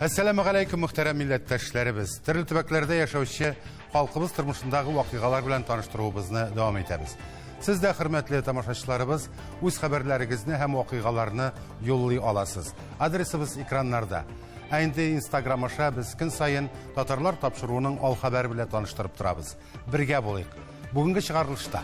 Assalamu alaikum muhterem milletteşlerimiz. Türlü tübeklerde yaşauşçı halkımız tırmışındaki vakıgalar bilen tanıştırığımızı devam ederiz. Siz de hürmetli tamaşaçılarımız, öz haberlerinizni hem vakıgalarını yollay alasız. Adresimiz ekranlarda. Endi Instagram aşağı biz gün sayın Tatarlar tapşırığının al haber bile tanıştırıp durabız. Birge bolayık. Bugünkü çıkarılışta.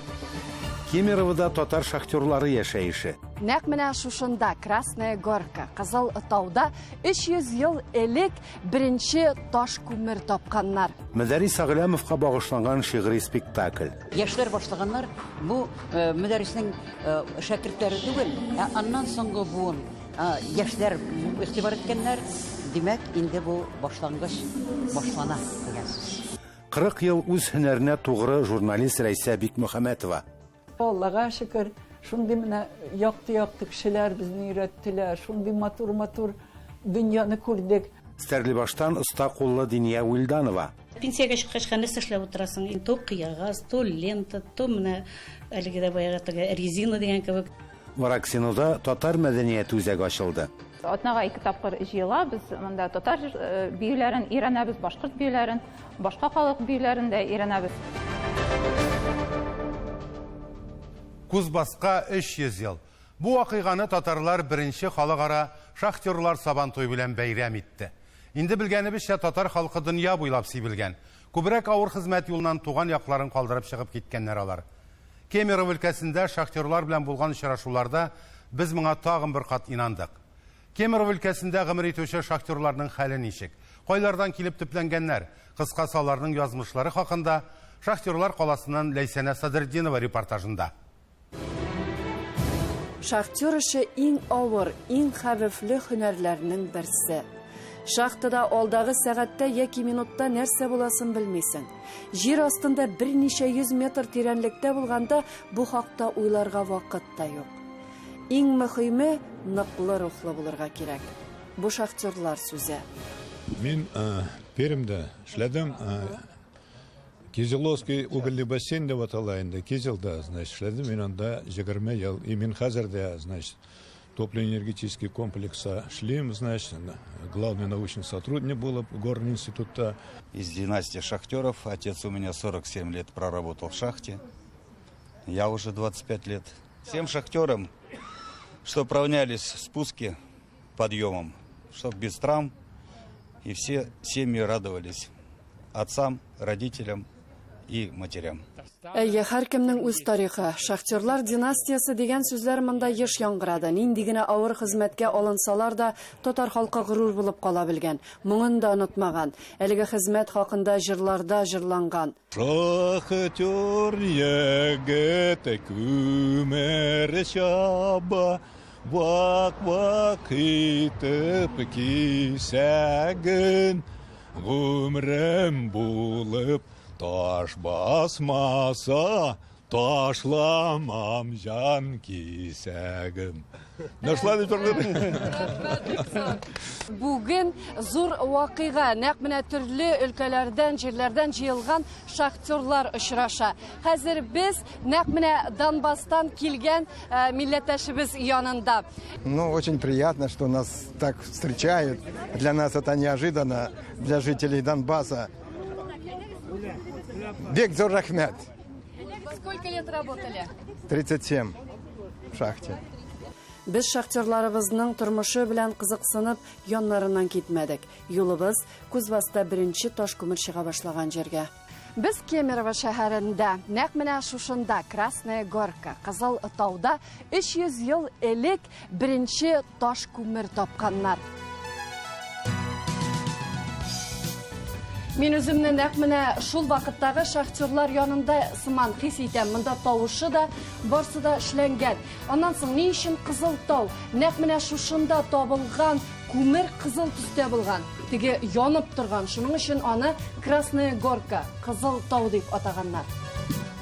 Кемеровда татар шахтерлары яшәеше. Нәк менә шушында Красная Горка, Кызыл тауда 300 ел элек беренче таш күмер тапканнар. Мәдәрис Агъләмовка багышланган шигъри спектакль. Яшьләр башлаганнар бу мәдәриснең шәкертләре түгел, аннан соңгы буын яшьләр игътибар иткәннәр, димәк инде бу башлангыч башлана дигән сүз. 40 ел үз һөнәренә тугры журналист Рәйсә Бикмөхәммәтова. Allah'a şükür, şundi mine yaktı kişiler bizni ürettiler, şundi matur dünyanı kurduk. Стәрлебаштан оста куллы Диния Уилданова. Пенсияга чыккачка нәрсә эшләп утырасың? То кыягаз, то лента, то менә әлеге дә баягы резина дигән кебек. Вараксинода татар мәдәнияте үзәге ачылды. Атнага 2 тапкыр җыела, без монда татар биюләрен өйрәнәбез, башкорт биюләрен, башка халык биюләрен дә өйрәнәбез. Kuzbaska 300 yıl. Bu vakıganı Tatarlar birinci halkara şahtörlar Sabantoy bilen beyram etti. İndi bilgenibizçe Tatar halkı dünya boylap sibilgen. Kübrek ağır hizmet yolundan tuğan yakların kaldırıp çıkıp gitkenler alar. Kemerov ülkesinde şahtörlar bilen bulgan işaraşularda biz buna tağın bir kat inandık. Kemerov ülkesinde gımri töşe şahtörlarının hali nişik. Koylardan kilip tüplengenler, kıskasalarının yazmışları hakkında Şahtörlar Kolasının Leysene Sadırdinova reportajında. Шахтер эше иң авыр, иң хәвефле һөнәрләрнең берсе. Шахтада алдагы сәгатьтә яки минутта нәрсә буласын белмисең. Җир астында берничә 100 метр тирәнлектә булганда бу хакта уйларга вакыт та юк. Иң мөһиме ныклы рухлы булырга кирәк. Бу шахтерлар сүзе. Мин Пермдә эшләдем. Кизеловский угольный бассейн деп аталайында, Кизелда, значит, эшләдем мин анда 20 ел. И мин хәзердә, значит, топливно-энергетический комплекса эшлим, значит, главный научный сотрудник булып горный институтта. Из династии шахтеров. Отец у меня 47 лет проработал в шахте. Я уже 25 лет. Всем шахтерам, что равнялись спуски подъемом, чтоб без травм, и все семьи радовались отцам, родителям и матерям. Әйе, һәркемнең үз тарихы. Шахтерлар династиясы дигән сүзләр монда еш яңгырады. Нинди генә авыр хезмәткә алынсалар да, татар халкы горур булып кала белгән. Моңын да онытмаган. Әлеге хезмәт хакында җырларда җырланган. Шахтер егете күмер чаба, вак итеп кисәген, гомрем булып Таш басмаса, ташламам жан кисәгем. Нашла Бүген зур вакыйга, нәкъ менә төрле өлкәләрдән, җирләрдән җыелган шахтерлар очраша. Хәзер без нәкъ менә Донбасстан килгән милләттәшебез янында. Ну, очень приятно, что нас так встречают. Для нас это неожиданно, для жителей Донбасса. Бекзор Рахмет. Сколько лет работали? 37 в шахте. Без шахтерларыбызның тормышы белән кызыксынып яннарыннан китмәдек. Юлыбыз Кузбасста беренче таш күмер чыга башлаган җиргә. Без Кемерово шәһәрендә, нәкъ менә шушында Красная Горка, Кызыл тауда 300 ел элек беренче таш күмер тапканнар. Мин үземне нәкъ менә шул вакыттагы шахтерлар янында сыман хис итәм. Монда тавышы да, барсы да эшләнгән. Аннан соң ни өчен Кызыл тау? Нәкъ менә шушында табылган күмер кызыл төстә булган. Теге янып торган. Шуның өчен аны Красная Горка, Кызыл тау дип атаганнар.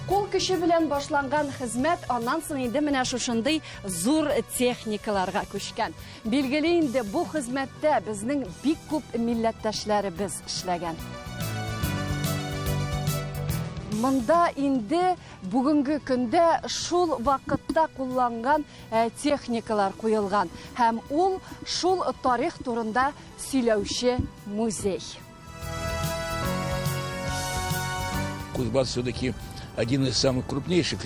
Кул көче белән башланган хезмәт аннан соң инде менә шушындый зур техникаларга күчкән. Билгеле инде бу хезмәттә безнең бик күп милләттәшләребез эшләгән. Монда инде бүгінгі көндә шул вакытта кулланган техникалар куелган. Һәм ул шул тарих турында сөйләүче музей. Кузбасс все-таки один из самых крупнейших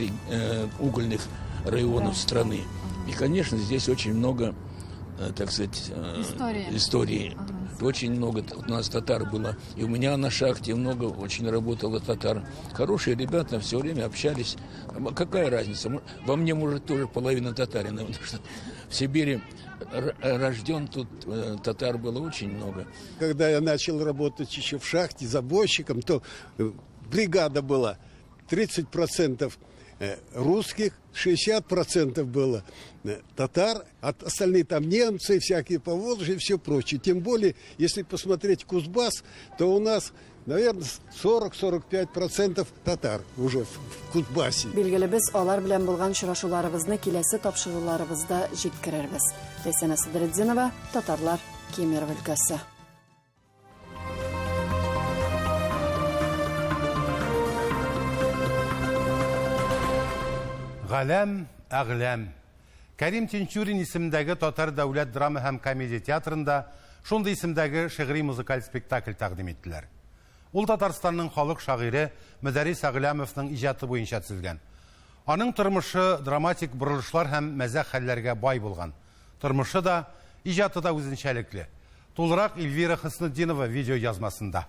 угольных районов страны. И, конечно, здесь очень много, так сказать, истории. Очень много у нас татар было. И у меня на шахте много очень работало татар. Хорошие ребята, все время общались. Какая разница? Во мне, может, тоже половина татарина. Потому что в Сибири рожден, тут татар было очень много. Когда я начал работать еще в шахте забойщиком, то бригада была 30% русских, 60% было татар, а остальные там немцы, всякие поволжья и все прочее. Тем более, если посмотреть Кузбасс, то у нас, наверное, 40-45% татар уже в Кузбассе. Билгеле, без алар белән булган очрашуларыбызны киләсе тапшыруларыбызда җиткерербез. Ләйсәнә Сидретдинова, татарлар, Кемерово өлкәсе. Галәм, әгләм. Кәрим Тинчурин исемдәге татар дәүләт драма һәм комедия театрында шундый исемдәге шигъри музыкаль спектакль тәкъдим иттеләр. Ул Татарстанның халык шагыйре Мөдәррис Әгләмовның иҗаты буенча төзелгән. Аның тормышы драматик бурылышлар һәм мәзәх хәлләргә бай булган. Тормышы да, иҗаты да үзенчәлекле. Тулырак Эльвира Хөснетдинова видео язмасында.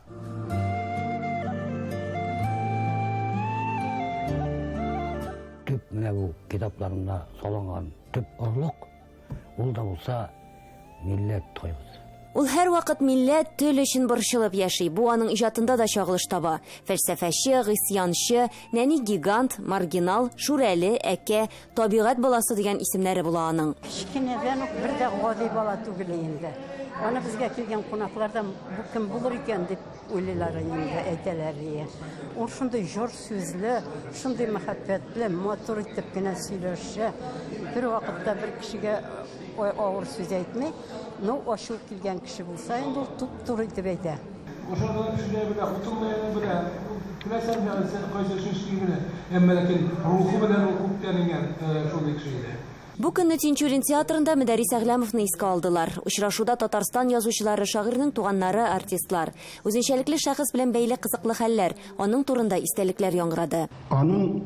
Төп менә бу китапларында салынган төп орлык, ул да булса милләт тойгысы. Ул һәр вакыт милләт тел өчен борчылып яши. Бу аның иҗатында да чагылыш таба. Фәлсәфәче, гысьянчы, нәни гигант, маргинал, шүрәле, әкә, табигать баласы дигән исемнәре була аның. Кичкенәдән үк бер дә гади бала түгел инде. Аны безгә килгән кунаклардан бу кем булыр икән дип уйлыйлар инде, әйтәләр. Ул шундый җор сүзле, шундый мәхәббәт белән матур итеп кенә сөйләшә. Бер вакытта бер кешегә авыр сүз әйтмәй, ну ачу килгән кеше булса инде ул туп-туры итеп әйтә. Ошондой кешеләр белән утырмаyan белән, күрәсәң сен кайсы сүз белән, әмма ләкин рухы белән ул күптәнгән шундый кешеләр. Бу көнне Тинчурин театрында Мөдәррис Әгләмовны искә алдылар. Очрашуда Татарстан язучылары, шагыйрьнең туганнары, артистлар. Үзенчәлекле шәхес белән бәйле кызыклы хәлләр, аның турында истәлекләр яңгырады. Аның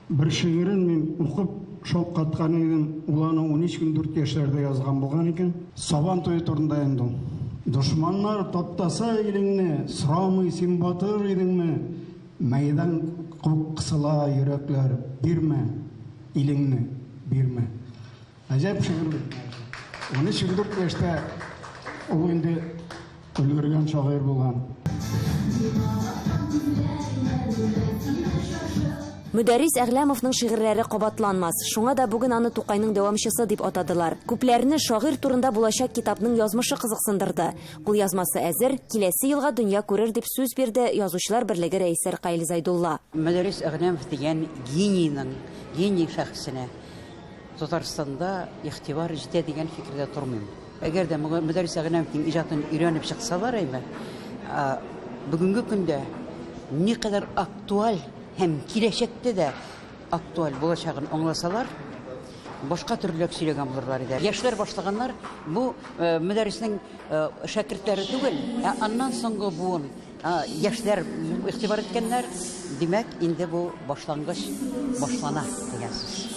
бер шигырен мин укып шаккаткан идем. Ул аны 13-14 яшьләрдә язган булган икән. Сабан туе турында инде. Дошманнар таптаса илеңне, сорамый син батыр идеңме? Мәйдан кысыла йөрәкләр, бирмә илеңне. Бирмә. Әҗәп шигырь. 13-14 яшьтә ул инде өлгергән шагыйрь булган. Мөдәррис Әгләмовның шигырьләре кабатланмас. Шуңа да бүген аны Тукайның дәвамчысы дип атадылар. Күпләрне шагыйрь турында булачак китапның язмышы кызыксындырды. Кул язмасы әзер, киләсе елга дөнья күрер дип сүз бирде Язучылар берлеге рәисе Рәкаил Зайдулла. Мөдәррис Әгләмов дигән гений шәхесенә Татарстанда игътибар җитә дигән фикердә тормыйм. Әгәр дә Мөдәррис Әгләмовның иҗатын өйрәнеп чыксалар, бүгенге көндә никадәр актуаль һәм киләчәктә дә актуаль булачагын аңласалар, башка төрлерәк сөйләгән булырлар иде. Яшьләр башлаганнар бу Мөдәрриснең шәкертләре түгел, аннан соңгы буын яшьләр игътибар иткәннәр, димәк, инде бу башлангыч башлана дигән сүз.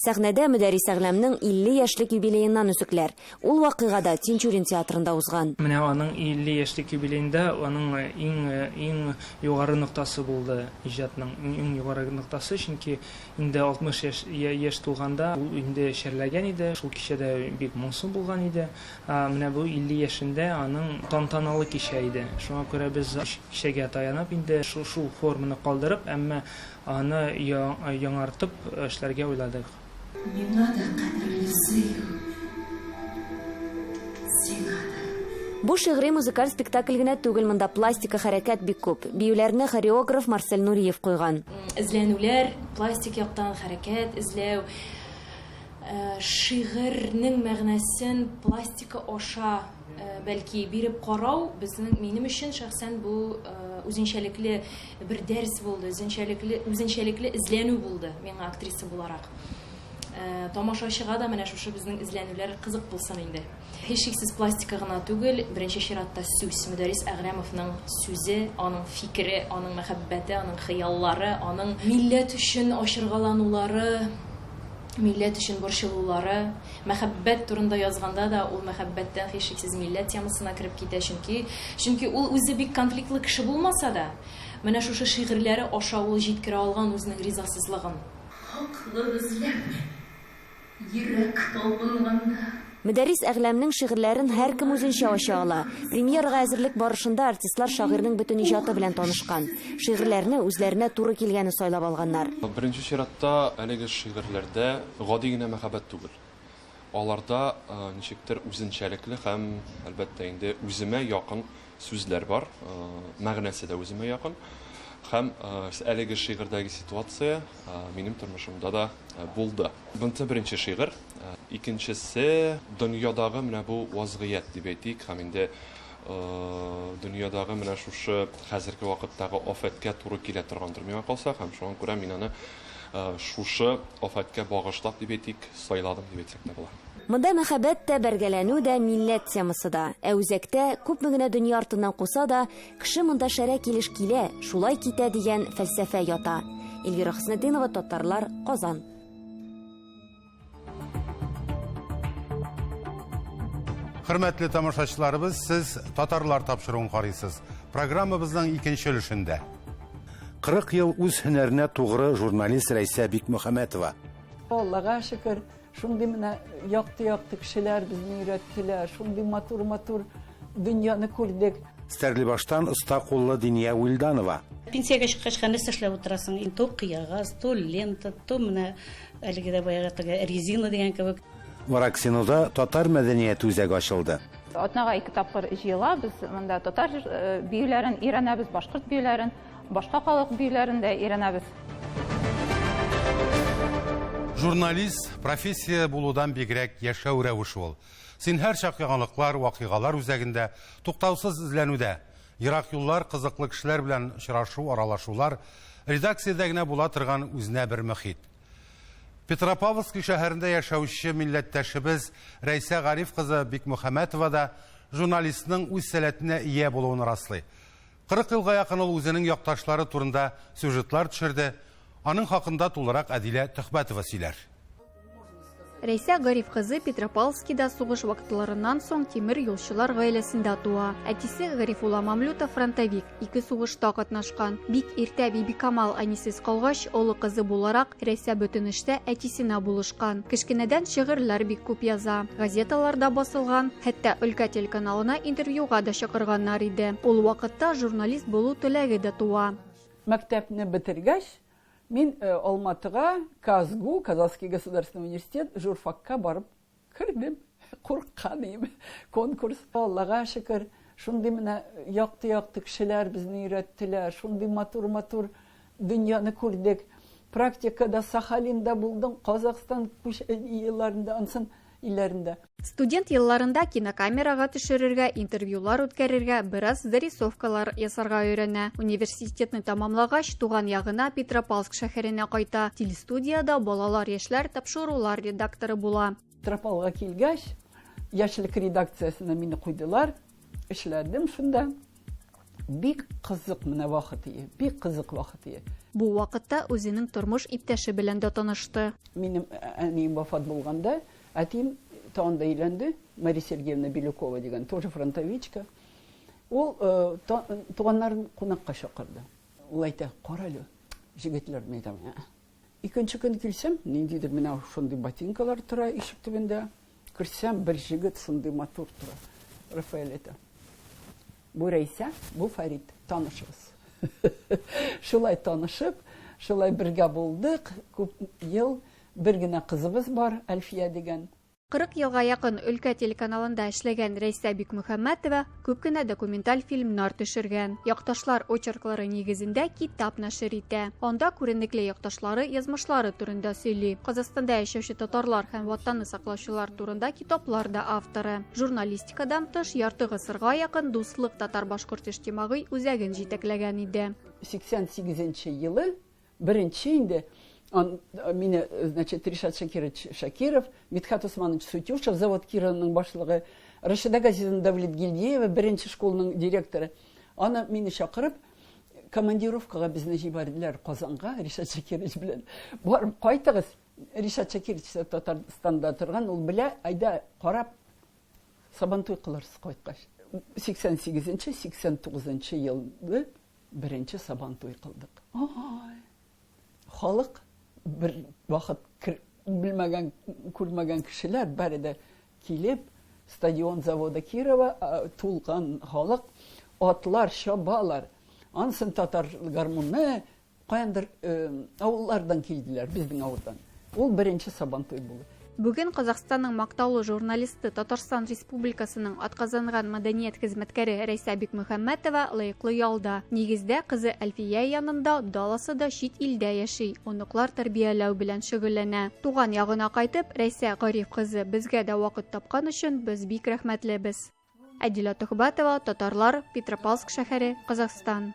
Сәхнәдә Мөдәррис Әгләмнең 50 яшьлек юбилееннан үсекләр. Ул вакыйгада Тинчурин театрында узган. Менә аның 50 яшьлек юбилеенда аның иң югары ноктасы булды иҗатның. Иң югары ноктасы, чөнки инде 60 яшь тулганда ул инде шәрләгән иде. Шул кичәдә бик моңсу булган иде. Менә бу 50 яшендә аның тантаналы кичә иде. Шуңа күрә без кичәгә таянып инде шул форманы калдырып, әмма аны яңартып эшләргә уйладык. Не надо, кадрлы сыйы. Бу шигъри музыкаль спектакль генә түгел, монда пластика хәрәкәт бик күп. Биюләрне хореограф Марсель Нуриев куйган. Эзләнүләр, пластик яктан хәрәкәт эзләү, шигырьнең мәгънәсен пластика аша бәлки биреп карау минем өчен шәхсән бу үзенчәлекле бер дәрес булды, үзенчәлекле эзләнү булды миңа актриса буларак. Тамашачыга да менә шушы безнең эзләнүләр кызык булсын инде. Һичшиксез пластика гына түгел, беренче чиратта сүз. Мөдәррис Әгъләмовның сүзе, аның фикере, аның мәхәббәте, аның хыяллары, аның милләт өчен ашыргаланулары, милләт өчен борчылулары, мәхәббәт турында язганда да ул мәхәббәттән һичшиксез милләт темасына кереп китә, чөнки ул үзе бик конфликтлы кеше булмаса да, менә шушы шигырьләре аша ул җиткерә алган үзенең ризасызлыгын. Хаклык эзләмә, йөрәк талпынганда. Мөдәррис Әгъләмнең шигырьләрен һәркем үзенчә ача ала. Премьерага әзерлек барышында артистлар шагыйрьнең бөтен иҗаты белән танышкан. Шигырьләрне үзләренә туры килгәне сайлап алганнар. Беренче чиратта әлеге шигырьләрдә гади генә мәхәббәт түгел. Аларда ничектер үзенчәлекле һәм әлбәттә инде үземә якын сүзләр бар, мәгънәсе дә үземә якын. Һәм әлеге шигырьдәге ситуация минем тормышымда да булды. Бунты беренче шигырь. Икенчесе дөньядагы менә бу вазгыять дип әйтик, һәм инде дөньядагы менә шушы хәзерге вакыттагы афәткә туры килә торгандыр миңа калса, һәм шуңа күрә мин аны шушы афәткә багышлап дип әйтик, сайладым дип әйтсәк тә була. Монда мәхәббәт тә, бәргәләнү дә, милләт темасы да. Ә үзәктә күпме генә дөнья артыннан куса да, кеше монда шәрә килеш килә, шулай китә дигән фәлсәфә ята. Эльвира Хөснетдинова, Татарлар, Казан. Хөрмәтле тамашачыларыбыз, сез Татарлар тапшыруын карыйсыз. Программабызның икенче өлешендә. 40 ел үз һөнәренә тугры журналист Рәйсә Бикмөхәмәтова. Аллага шөкер, шундый менә якты кешеләр безне өйрәттеләр, шундый матур дөньяны күрдек. Стәрлебаштан оста куллы Диния Уилданова. Пенсиягә чыккач, нәрсә эшләп утырасың? То кыягаз, то лента, то менә әлеге дә баягы резина дигән кебек. Вараксинуда татар мәдәнияте үзәге ачылды. Атнага 2 тапкыр җыела, без монда татар биюләрен өйрәнәбез, башкорт биюләрен, башка халык биюләрен дә өйрәнәбез. Журналист профессия булудан бигрәк яшәү рәвеше ул. Син һәр чак яңалыклар, вакыйгалар үзәгендә туктаусыз эзләнүдә. Ерак юллар, кызыклы кешеләр белән очрашу, аралашулар, редакциядә генә була торган үзенә бер мөхит. Петропавловск шәһәрендә яшәүче милләттәшебез Рәйсә Гариф кызы Бикмөхәмәтова да журналистның үз сәләтенә ия булуын раслый. 40 елга якын ул үзенең якташлары турында сюжетлар төшерде. Аның хакында тулырак Әдилә Төхбәтова сөйләр. Рәйсә Гариф кызы Петропавловскида сугыш вакытларыннан соң тимер юлчылар гаиләсендә туа. Әтисе Гарифулла Мамлютов фронтовик, 2 сугышта катнашкан. Бик иртә Бибикамал әнисез калгач, олы кызы буларак Рәйсә бөтен эштә әтисенә булышкан. Кечкенәдән шигырьләр бик күп яза. Газеталарда басылган, хәтта өлкә телеканалына интервьюга да чакырганнар иде. Ул вакытта журналист булу теләге дә туа. Мәктәпне бетергәч, мин Алматыга, Казгу, Казанский государственный университет, журфакка барып кирдем. Курканым. Конкурс. Аллага шөкер, шундый менә якты кешеләр безне өйрәттеләр, шундый матур дөньяны күрдек. Практикада Сахалинда булдым, Казакстан елларында, ансын илләрендә. Студент елларында кинокамерага төшерергә, интервьюлар үткәрергә, бераз зарисовкалар ясарга өйрәнә. Университетны тамамлагач, туган ягына Петропавловск шәһәренә кайта. Телестудияда балалар, яшьләр тапшырулар редакторы була. Петропавлга килгәч, яшьлек редакциясенә мине куйдылар. Эшләдем шунда. Бик кызык менә вакыт ие, бик кызык вакыт ие. Бу вакытта үзенең тормыш иптәше белән дә танышты. Минем әнием вафат булганда, әтим тагында өйләнде, Мария Сергеевна Белюкова дигән, тоже фронтовичка. Ул туганнарын кунакка чакырды. Ул әйтә, карале, җегетләр мәйдан. Икенче көн килсәм, ниндидер менә шундый ботинкалар тора ишек төбендә. Кирсәм, бер җегет шундый матур тора. Рафаэль әйтә. Бу Рәйсә, бу Фарид, танышыбыз. Шулай танышып, шулай бергә булдык, күп ел. Бер генә кызыбыз бар, Әлфия дигән. 40 елга якын өлкә телеканалында эшләгән Рәйсә Бикмөхәммәтова күп кенә документаль фильмнар төшергән. Якташлар очерклары нигезендә китап нәшер итә. Анда күренекле якташлары язмышлары турында сөйли. Казакстанда яшәүче татарлар һәм ватанны саклаучылар турында китаплар да авторы. Журналистикадан тыш ярты гасырга якын дуслык татар-башкорт иҗтимагый үзәген җитәкләгән иде. 88 елы беренче инде Меня, значит, Ришат Шакиров, Митхат Усманович Сутюшев, завод Кираның башлыгы, Рашида Газизовна Давлетгильдеева, беренче школның директоры. Аны мине чакырып, командировкага безне җибәрделәр Казанга, Ришат Шакирович белән. Барып кайтыгыз. Ришат Шакирович Татарстанда торган, ул белә, айда карап Сабантуй кылырсыз кайткач. 88-89 елда беренче Сабантуй кылдык. Халык bir вакыт bilmәгән, күрмәгән кешеләр бәрі дә килеп, стадион завода Кирова тулган халык, атлар, шабалар. Ансын татар гармунны каяндыр авыллардан килделәр, безнең авылдан. Ул беренче Сабантуй булды. Бүген Казакстанның мактаулы журналисты Татарстан Республикасының атказанган мәдәният хезмәткәре Рәйсә Бикмөхәммәтова лаеклы ялда. Нигездә кызы Әлфия янында, даласы да чит илдә яши, оныклар тәрбияләү белән шөгыльләнә. Туган ягына кайтып, Рәйсә Гариф кызы безгә дә вакыт тапкан өчен без бик рәхмәтлебез. Әдилә Тухбатова, Татарлар, Петропавловск шәһәре, Казакстан.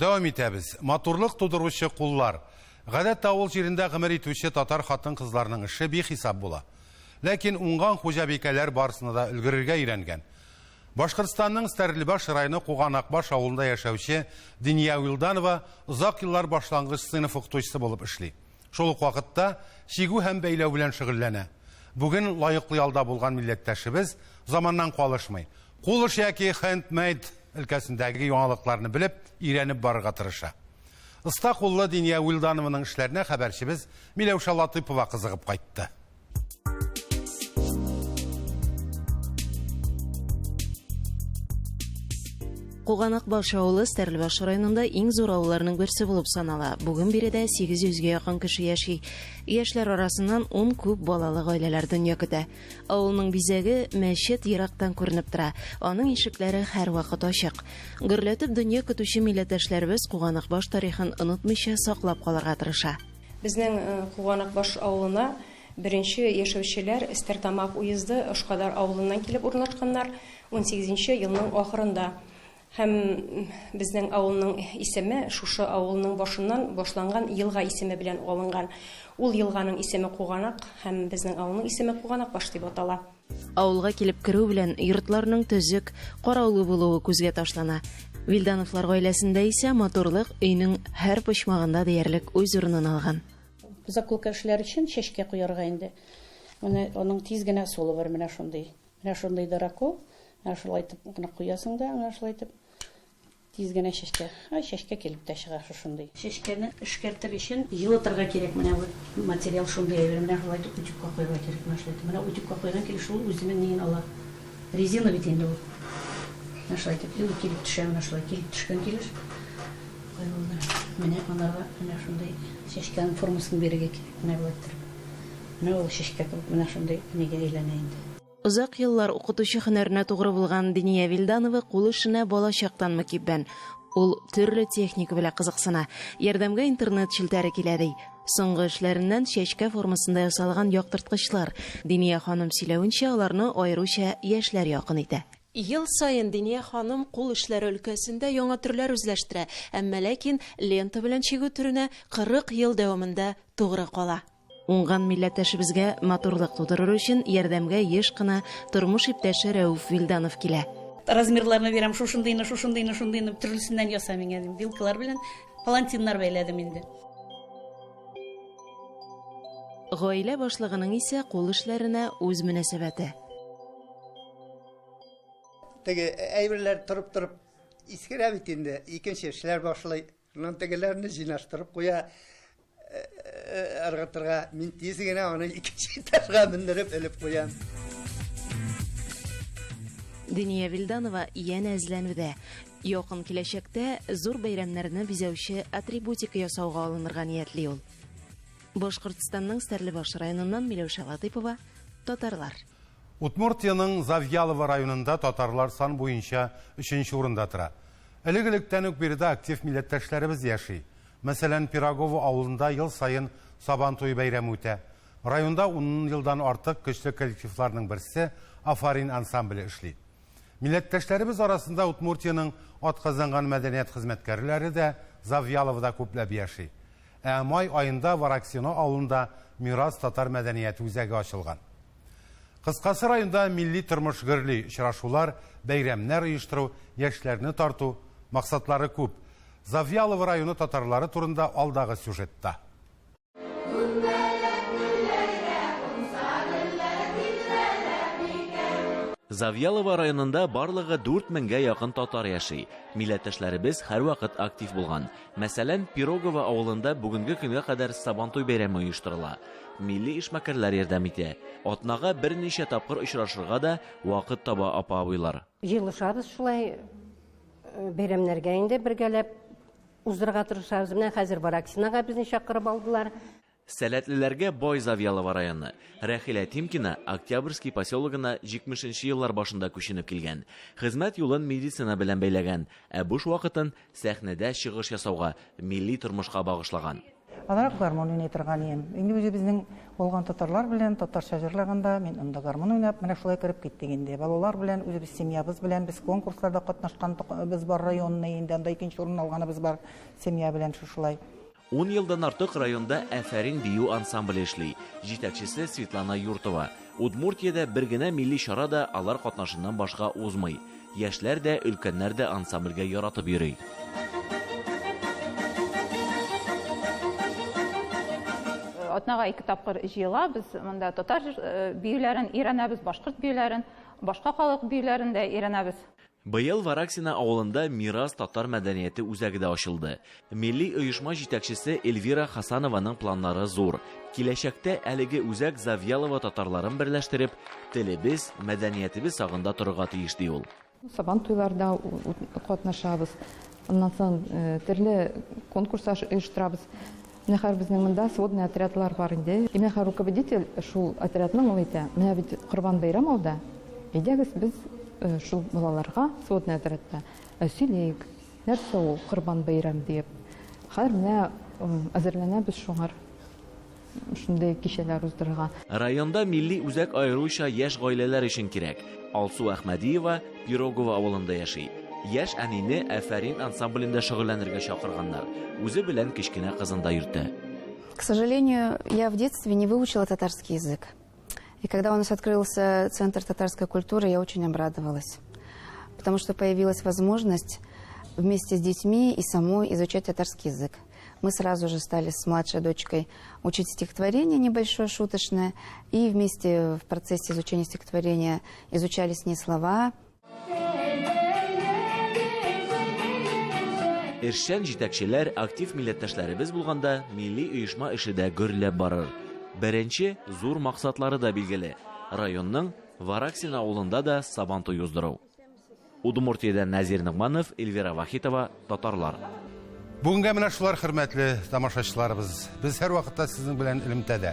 Дәвам итәбез. Матурлык тудыручы куллар. Гадәттә авыл җирендә гомер итүче татар хатын-кызларның эше бихисап була. Ләкин уңган хуҗабикәләр барысына да өлгерергә өйрәнгән. Башкортстанның Стәрлебаш районы Куганакбаш авылында яшәүче Диния Вилданова озак еллар башлангыч сыйныф укытучысы булып эшли. Шул ук вакытта чигү һәм бәйләү белән шөгыльләнә. Бүген лаеклы ялда булган милләттәшебез заманнан калышмый. Кул эш яки handmade өлкәсендәге яңалыкларны белеп, өйрәнеп барырга тырыша. Оста куллы Диния Вилданованың эшләренә хәбәрчебез Миләүшә Латыйпова кызыгып кайтты. Куганакбаш авылы Стәрлебаш районында иң зур авылларның берсе булып санала. Бүген биредә 800-гә якын кеше яши. Яшьләр арасыннан 10 күп балалы гаиләләр дөнья көтә. Авылның бизәге мәчет ерактан күренеп тора. Аның ишекләре һәрвакыт ачык. Гөрләтеп дөнья көтүче милләттәшләребез Куганакбаш тарихын онытмыйча саклап калырга тырыша. Безнең Куганакбаш авылына беренче яшәүчеләр Стәртамак уезды Ошкадар авылыннан килеп урнашканнар 18нче елның ахырында. Һәм безнең авылның исеме шушы авылның башыннан башланган елга исеме белән алынган. Ул елганың исеме Куганак һәм безнең авылның исеме Куганакбаш дип атала. Авылга килеп керү белән йортларның төзек, караулы булуы күзгә ташлана. Вилдановлар гаиләсендә исә матурлык өйнең һәр почмагында диярлек үз урынын алган. Закулка эшләр өчен чәчкә куярга инде. Менә аның тиз генә солы бар, менә шундый. Менә шундый дорако, менә шулай итеп гына куясың да, менә шулай итеп тиз генә чәчкә. Чәчкә килеп тә чыга шушындый. Чәчкәне эшкәртер өчен йылытырга кирәк. Менә бу материал шундый, менә шулай итеп утюгка куярга кирәк. Менә утюгка куйган килеш ул үзенең нигән ала. Резина бит инде ул. Менә шулай итеп килеп төшә, менә шулай килеп төшкән килеш. Менә анарга менә шундый чәчкәнең формасын бирергә кирәк. Менә булып тор. Менә ул чәчкә менә шундый нигә әйләнә инде. Узак еллар укытучы һөнәренә тугры булган Диния Вилданова кул эшенә балачактан мөкиббән. Ул төрле техника белән кызыксына. Ярдәмгә интернет челтәре килә ди. Соңгы эшләреннән чәчкә формасында ясалган яктырткычлар. Диния ханым сөйләвенчә, аларны аеруча яшьләр якын итә. Ел сайын Диния ханым кул эшләре өлкәсендә яңа төрләр үзләштерә, әмма ләкин лента белән чигү төренә 40 ел дәвамында тугры кала. Уңган милләттәшебезгә матурлык тудырыр өчен ярдәмгә еш кына тормыш иптәше Рәүф Вилданов килә. Размерларны бирәм, шушындыйны төрлесеннән ясам миңа. Вилкалар белән палантиннар бәйләдем инде. Гаилә башлыгының исә кул эшләренә үз мөнәсәбәте. Теге әйберләр торып искерә бит инде. Икенче эшләр башлый. Шуннан тегеләрне җыйнаштырып куя. Аргатырга мин тиз генә аны икенче этажга мендереп элеп куям. Диния Вилданова яна эзләнүдә. Якын киләчәктә зур бәйрәмнәрне бизәүче атрибутика ясауга алынырга ниятли ул. Башкортстанның Стәрлебаш районыннан Миләүшә Латыйпова, татарлар. Удмуртияның Завьялова районында татарлар сан буенча 3нче урында тора. Элек-электән үк биредә актив милләттәшләребез яши. Мәсәлән, Пирогово авылында ел сайын Сабан туй бәйрәме үтә. Районда 10 елдан артык көчле коллективларның берсе Афарин ансамбле эшли. Милләттәшләребез арасында Удмуртияның атказанган мәдәният хезмәткәрләре дә Завьяловда күпләп яши. Май айында Вараксино авылында Мирас татар мәдәнияте үзәге ачылган. Кыскасы районда милли тормыш гөрли очрашулар, бәйрәмнәр оештыру, яшьләрне тарту максатлары күп. Завьялова районы татарлары турында алдагы сюжетта. Завьялова районында барлыгы 4000-гә якын татар яши. Милләттәшләребез һәрвакыт актив булган. Мәсәлән, Пирогово авылында бүгенге көнгә кадәр Сабантуй бәйрәме оештырыла. Милли эшмәкәрләр ярдәм итә. Атнага берничә тапкыр очрашырга да вакыт таба апа-абыйлар. Җыелышабыз шулай бәйрәмнәргә инде бергәләп уздырырга тырышабыз. Менә хәзер Вараксинага безне чакырып алдылар. Сәләтлеләргә бай Завьялова районы. Рәхилә Тимкина Октябрьский поселогына 70-нче еллар башында күченеп килгән. Хезмәт юлын медицина белән бәйләгән, буш вакытын сәхнәдә чыгыш ясауга, милли тормышка багышлаган. Аларак гармон уйный торган идем. Инде үзебезнең булган татарлар белән татарча җырлаганда мин анда гармон уйнап, менә шулай кереп киттек инде. Балалар белән, үзебез семьябыз белән без конкурсларда катнашкан без бар районны инде анда 2нче урын алганыбыз бар семья белән шулай. 10 елдан артык районда Афарин бию ансамбле эшли. Җитәкчесе Светлана Юртова. Удмуртиядә бер генә милли чарада алар катнашыннан башка узмый. Яшьләр дә, өлкәннәр дә ансамбльгә яратып йөри. Атнага 2 тапкыр җыела, без монда татар биюләрен өйрәнәбез, башкорт биюләрен, башка халык биюләрен дә өйрәнәбез. Быел Вараксина авылында Мирас татар мәдәнияте үзәге дә ачылды. Милли оешма җитәкчесе Эльвира Хасанованың планнары зур. Киләчәктә әлеге үзәк Завьялова татарларын берләштереп, телебез, мәдәниятебез сагында торырга тиеш ди ул. Сабан туйларда катнашабыз. Аннан соң төрле конкурслар оештырабыз. Менә безнең монда сводный отрядлар бар инде. Менә руководитель шул отрядның ул әйтә, менә бит Корбан бәйрәм алда. Әйдәгез без шул балаларга сводный отрядта сөйләйек, нәрсә ул Корбан бәйрәм дип. Хәзер менә әзерләнәбез шуңар. Шундай кичәләр уздырырга. Районда милли үзәк аеруча яшь гаиләләр өчен кирәк. Алсу Әхмәдиева Пирогово авылында яши. Яшь әнине Афарин ансамблендә шөгыльләнергә чакырганнар. Үзе белән кечкенә кызын да йөртә. К сожалению, я в детстве не выучила татарский язык. И когда у нас открылся Центр татарской культуры, я очень обрадовалась, потому что появилась возможность вместе с детьми и самой изучать татарский язык. Мы сразу же стали с младшей дочкой учить стихотворение небольшое, шуточное, и вместе в процессе изучения стихотворения изучали с ней слова. Эшчән җитәкчеләр, актив милләттәшләребез булганда, милли оешма эше дә гөрләп барыр. Беренче зур максатлары да билгеле. Районның Вараксина авылында да Сабантуй уздыру. Удмуртиядән Назир Нигманов, Эльвира Вахитова, татарлар. Бүгенгә менә шулар, хөрмәтле тамашачыларыбыз. Без һәр вакытта сезнең белән элемтәдә.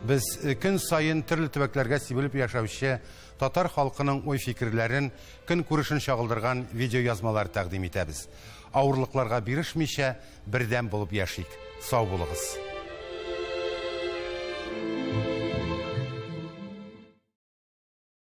Без көн сайын төрле төбәкләргә сибелеп яшәүче татар халкының уй-фикерләрен, көн күрешен чагылдырган видеоязмалар тәкъдим итәбез. Авырлыкларга бирешмичә, бердәм булып яшик. Сау булыгыз.